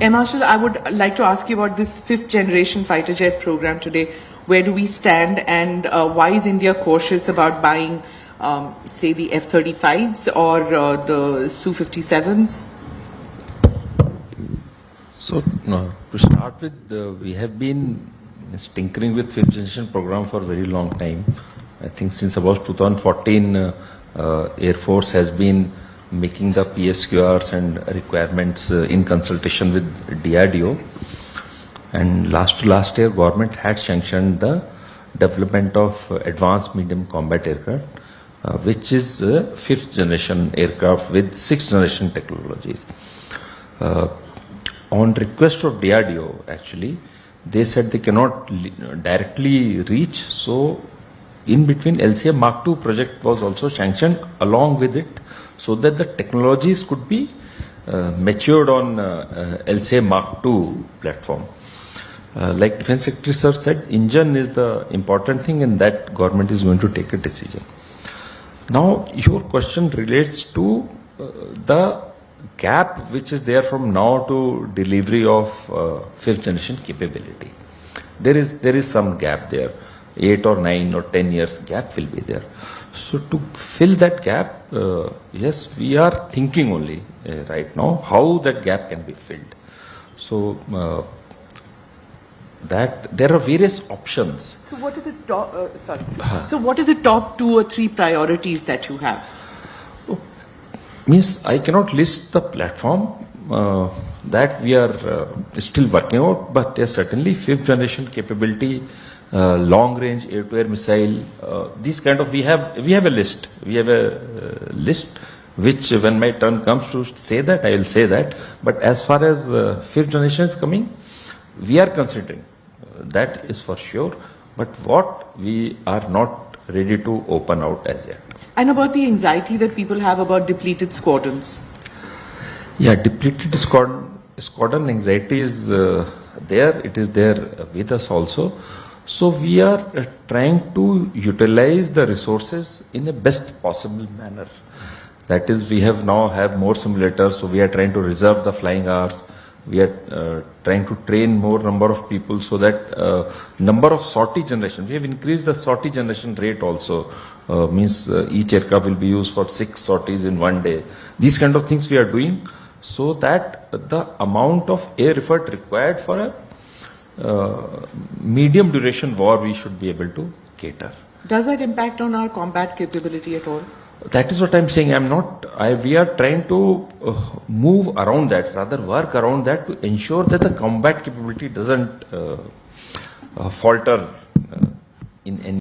Air Marshal, I would like to ask you about this 5th generation fighter jet program today. Where do we stand, and why is India cautious about buying, say, the F-35s or the Su-57s? So, to start with, we have been tinkering with 5th generation program for a very long time. I think since about 2014, Air Force has been making the PSQRs and requirements in consultation with DRDO. And last year, government had sanctioned the development of advanced medium combat aircraft, which is 5th generation aircraft with 6th generation technologies. On request of DRDO, actually, they said they cannot directly reach. So, in between, LCA Mark II project was also sanctioned along with it, so that the technologies could be matured on LCA Mark II platform. Like Defense Secretary Sir said, engine is the important thing, and that government is going to take a decision. Now, your question relates to the gap which is there from now to delivery of 5th generation capability. There is some gap there. 8 or 9 or 10 years gap will be there. So to fill that gap, yes, we are thinking only right now how that gap can be filled. So that there are various options. So what are the top? So what are the top 2 or 3 priorities that you have? Means I cannot list the platform that we are still working out, but yes, certainly 5th generation capability, long range air-to-air missile, these kind of we have a list. We have a list which, when my turn comes to say that, I will say that. But as far as 5th generation is coming, we are considering. That is for sure. But what we are not ready to open out as yet. And about the anxiety that people have about depleted squadrons? Yeah, depleted squadron anxiety is there. It is there with us also. So we are trying to utilize the resources in the best possible manner. That is, we have more simulators, so we are trying to reserve the flying hours. We are trying to train more number of people, so that number of sortie generation. We have increased the sortie generation rate also. Means each aircraft will be used for 6 sorties in one day. These kind of things we are doing, so that the amount of air effort required for a medium duration war we should be able to cater. Does that impact on our combat capability at all? That is what I'm saying. We are trying to move around that, rather work around that, to ensure that the combat capability doesn't falter in any